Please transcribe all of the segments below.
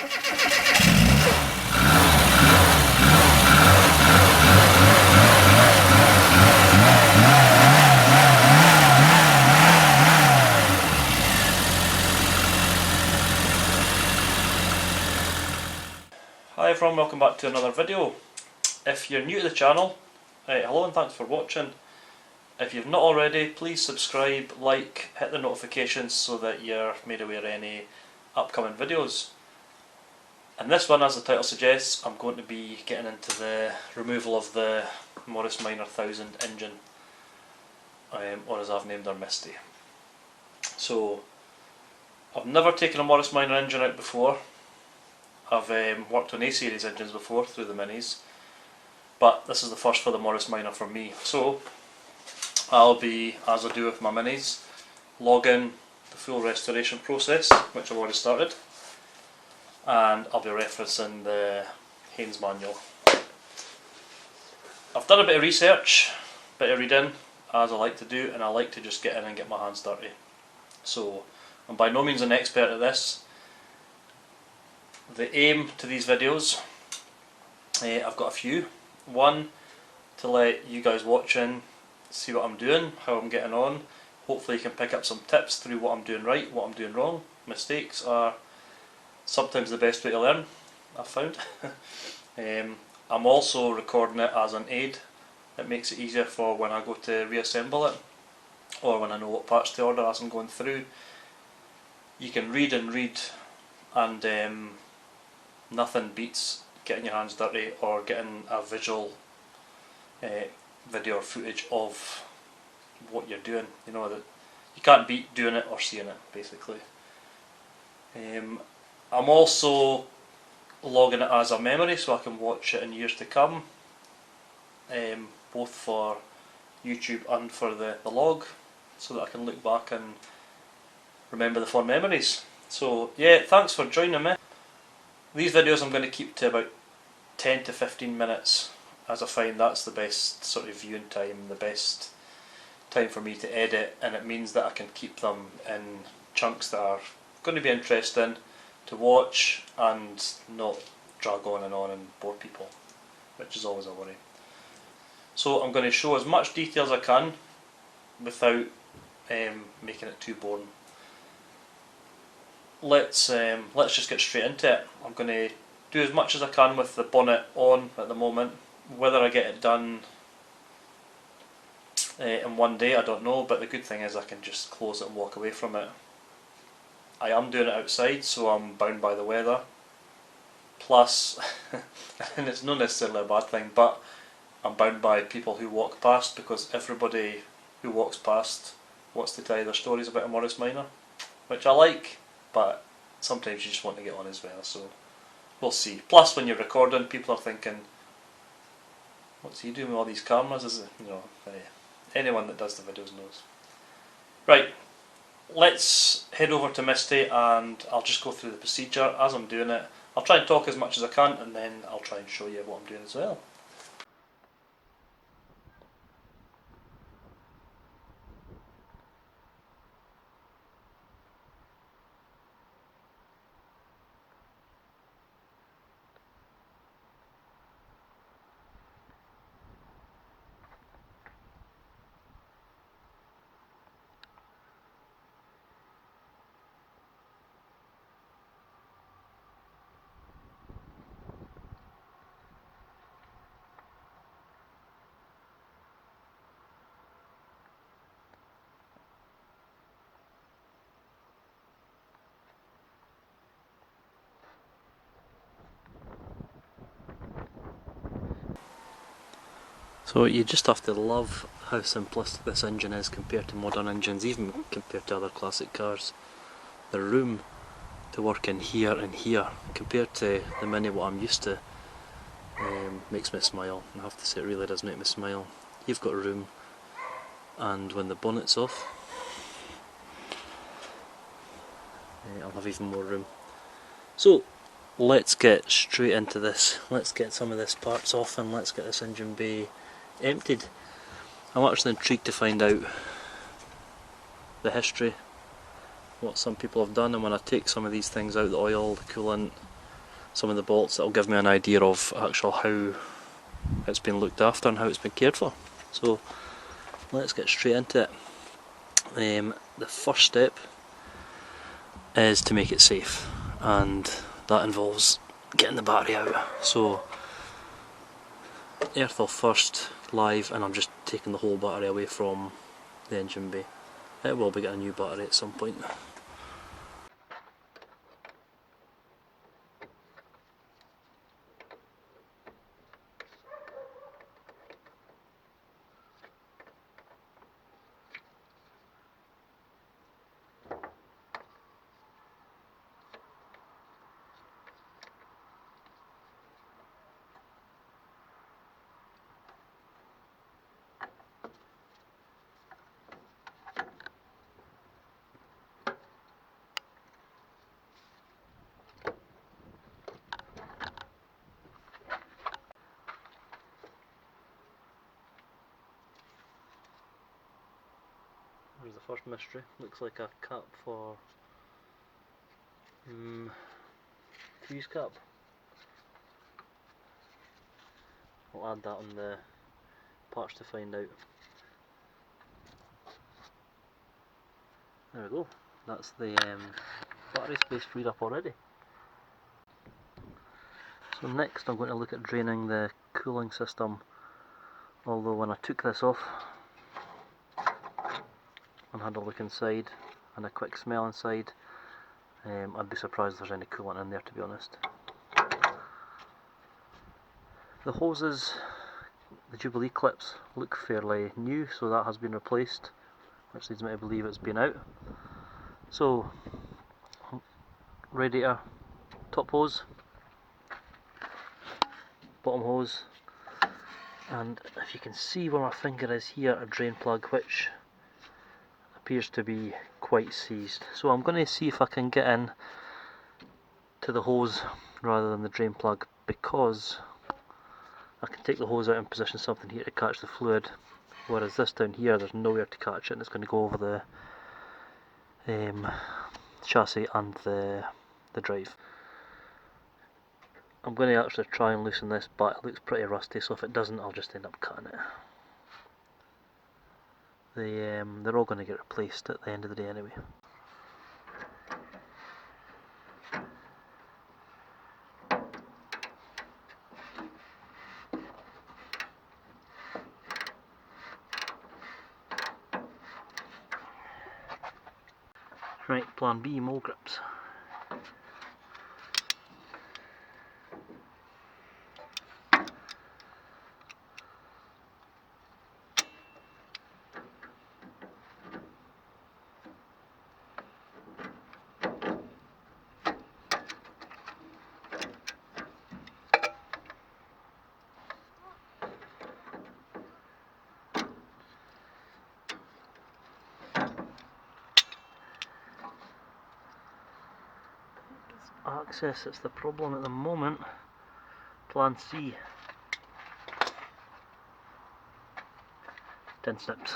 Hi everyone, welcome back to another video. If you're new to the channel, hello and thanks for watching. If you've not already, please subscribe, like, hit the notifications so that you're made aware of any upcoming videos. And this one, as the title suggests, I'm going to be getting into the removal of the Morris Minor 1000 engine, or as I've named her, Misty. So, I've never taken a Morris Minor engine out before. I've worked on A-series engines before through the minis, but this is the first for the Morris Minor for me. So I'll be, as I do with my minis, logging the full restoration process, which I've already started, and I'll be referencing the Haynes manual. I've done a bit of research, a bit of reading, as I like to do, and I like to just get in and get my hands dirty. So I'm by no means an expert at this. The aim to these videos, I've got a few. One, to let you guys watching see what I'm doing, how I'm getting on. Hopefully you can pick up some tips through what I'm doing right, what I'm doing wrong. Mistakes are sometimes the best way to learn, I've found. I'm also recording it as an aid. It makes it easier for when I go to reassemble it, or when I know what parts to order as I'm going through. You can read and read, and nothing beats getting your hands dirty or getting a visual video or footage of what you're doing. You know, that you can't beat doing it or seeing it, basically. I'm also logging it as a memory so I can watch it in years to come, both for YouTube and for the log, so that I can look back and remember the fond memories. So yeah, thanks for joining me. These videos I'm going to keep to about 10 to 15 minutes, as I find that's the best sort of viewing time, the best time for me to edit, and it means that I can keep them in chunks that are going to be interesting to watch and not drag on and bore people, which is always a worry. So I'm going to show as much detail as I can without making it too boring. Let's just get straight into it. I'm going to do as much as I can with the bonnet on at the moment. Whether I get it done in one day, I don't know, but the good thing is I can just close it and walk away from it. I am doing it outside, so I'm bound by the weather. Plus, and it's not necessarily a bad thing, but I'm bound by people who walk past, because everybody who walks past wants to tell you their stories about a Morris Minor, which I like. But sometimes you just want to get on as well, so we'll see. Plus, when you're recording, people are thinking, what's he doing with all these cameras? Is it, you know, anyone that does the videos knows. Right, let's head over to Misty and I'll just go through the procedure as I'm doing it. I'll try and talk as much as I can, and then I'll try and show you what I'm doing as well. So you just have to love how simplistic this engine is compared to modern engines, even compared to other classic cars. The room to work in here and here, compared to the Mini, what I'm used to, makes me smile. I have to say, it really does make me smile. You've got room, and when the bonnet's off, I'll have even more room. So let's get straight into this. Let's get some of this parts off and let's get this engine bay emptied. I'm actually intrigued to find out the history, what some people have done, and when I take some of these things out, the oil, the coolant, some of the bolts that will give me an idea of actual how it's been looked after and how it's been cared for. So let's get straight into it. The first step is to make it safe, and that involves getting the battery out. So earth off first, live, and I'm just taking the whole battery away from the engine bay. It will be getting a new battery at some point. There's the first mystery. Looks like a cap for fuse cap. I'll add that on the parts to find out. There we go. That's the battery space freed up already. So next I'm going to look at draining the cooling system, although when I took this off and had a look inside and a quick smell inside, I'd be surprised if there's any coolant in there, to be honest. The hoses, the Jubilee clips, look fairly new, so that has been replaced, which leads me to believe it's been out. So, radiator, top hose, bottom hose, and if you can see where my finger is here, a drain plug which appears to be quite seized. So I'm going to see if I can get in to the hose rather than the drain plug, because I can take the hose out and position something here to catch the fluid, whereas this down here there's nowhere to catch it and it's going to go over the chassis and the drive. I'm going to actually try and loosen this, but it looks pretty rusty, so if it doesn't I'll just end up cutting it. They're all going to get replaced at the end of the day anyway. Right, plan B, mole grips. Access, it's the problem at the moment. Plan C. 10 snips.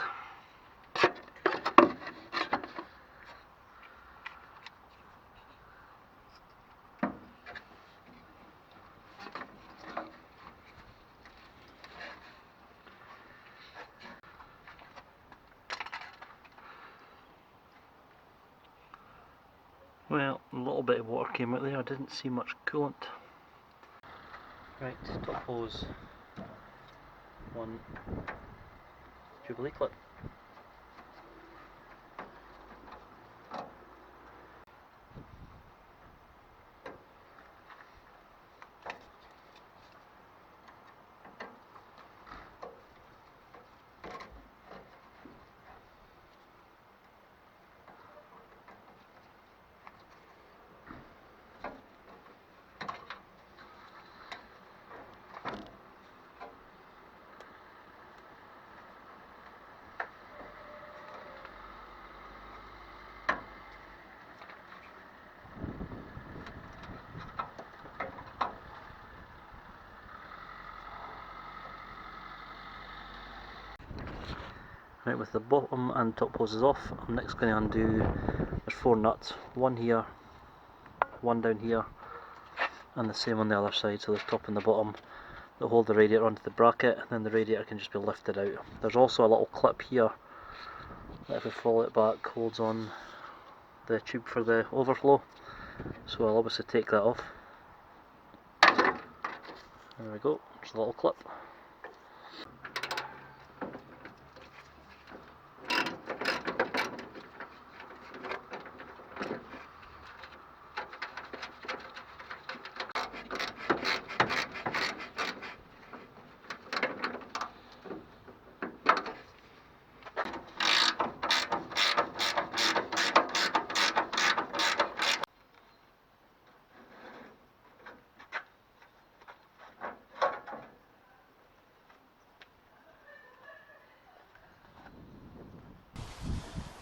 Well, a little bit of water came out there, I didn't see much coolant. Right, top hose, one Jubilee clip. Right, with the bottom and top hoses off, I'm next going to undo, there's 4 nuts, one here, one down here, and the same on the other side, so the top and the bottom that hold the radiator onto the bracket, and then the radiator can just be lifted out. There's also a little clip here that if we follow it back holds on the tube for the overflow, so I'll obviously take that off. There we go, just a little clip.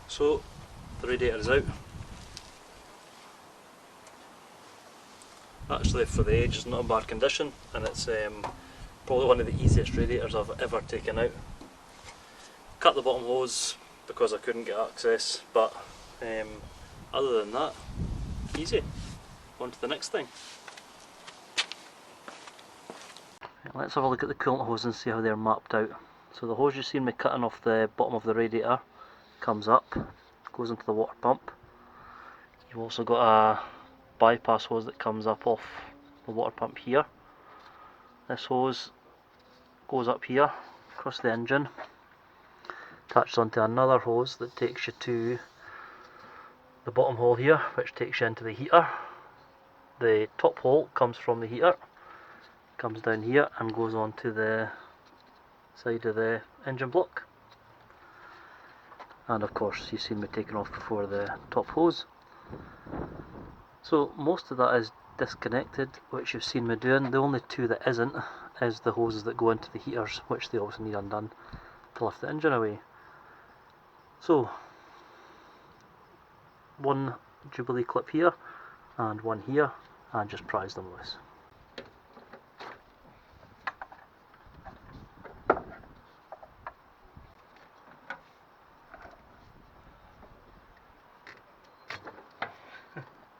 So the radiator is out. Actually, for the age, it's not in bad condition, and it's probably one of the easiest radiators I've ever taken out. Cut the bottom hose because I couldn't get access, but other than that, easy. On to the next thing. Let's have a look at the coolant hose and see how they're mapped out. So the hose you've seen me cutting off the bottom of the radiator comes up, goes into the water pump. You've also got a bypass hose that comes up off the water pump here. This hose goes up here across the engine, attached onto another hose that takes you to the bottom hole here, which takes you into the heater. The top hole comes from the heater, comes down here and goes onto the side of the engine block. And of course you've seen me taking off before the top hose. So most of that is disconnected, which you've seen me doing. The only two that isn't is the hoses that go into the heaters, which they also need undone to lift the engine away. So one Jubilee clip here and one here, and just prise them loose.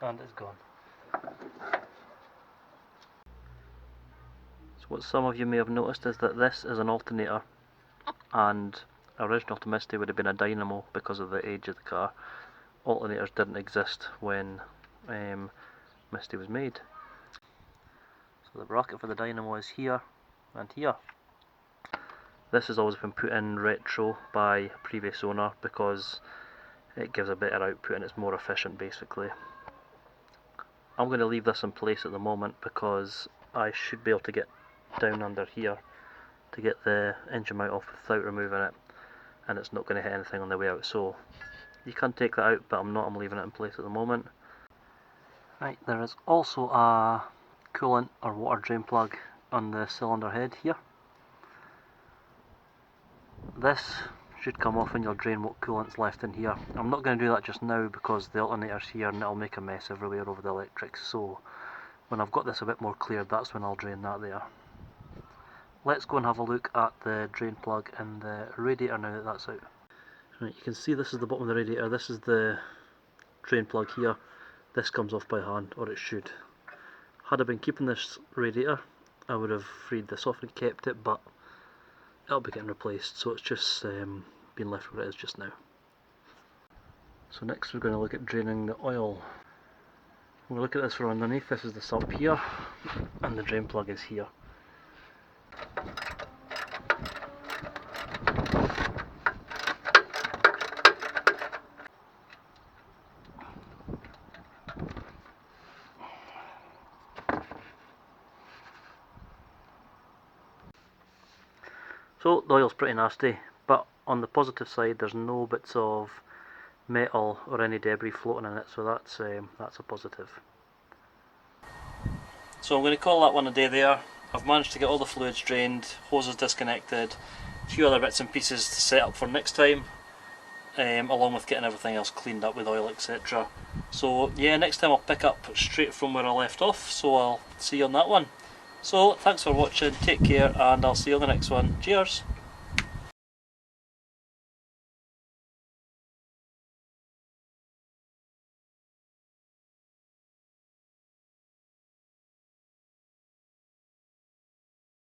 And it's gone. So what some of you may have noticed is that this is an alternator, and original to Misty would have been a dynamo because of the age of the car. Alternators didn't exist when Misty was made. So the bracket for the dynamo is here and here. This has always been put in retro by a previous owner because it gives a better output and it's more efficient basically. I'm going to leave this in place at the moment because I should be able to get down under here to get the engine mount off without removing it, and it's not going to hit anything on the way out. So you can take that out, but I'm leaving it in place at the moment. Right, there is also a coolant or water drain plug on the cylinder head here. This should come off and you'll drain what coolant's left in here. I'm not going to do that just now because the alternator's here and it'll make a mess everywhere over the electrics, so when I've got this a bit more cleared, that's when I'll drain that there. Let's go and have a look at the drain plug in the radiator now that that's out. Right, you can see this is the bottom of the radiator, this is the drain plug here. This comes off by hand, or it should. Had I been keeping this radiator, I would have freed this off and kept it, but it'll be getting replaced, so it's just being left where it is just now. So next we're going to look at draining the oil. We'll look at this from underneath. This is the sump here, and the drain plug is here. So the oil's pretty nasty, but on the positive side there's no bits of metal or any debris floating in it, so that's a positive. So I'm going to call that one a day there. I've managed to get all the fluids drained, hoses disconnected, a few other bits and pieces to set up for next time, along with getting everything else cleaned up with oil, etc. So yeah, next time I'll pick up straight from where I left off, so I'll see you on that one. So thanks for watching, take care, and I'll see you on the next one. Cheers!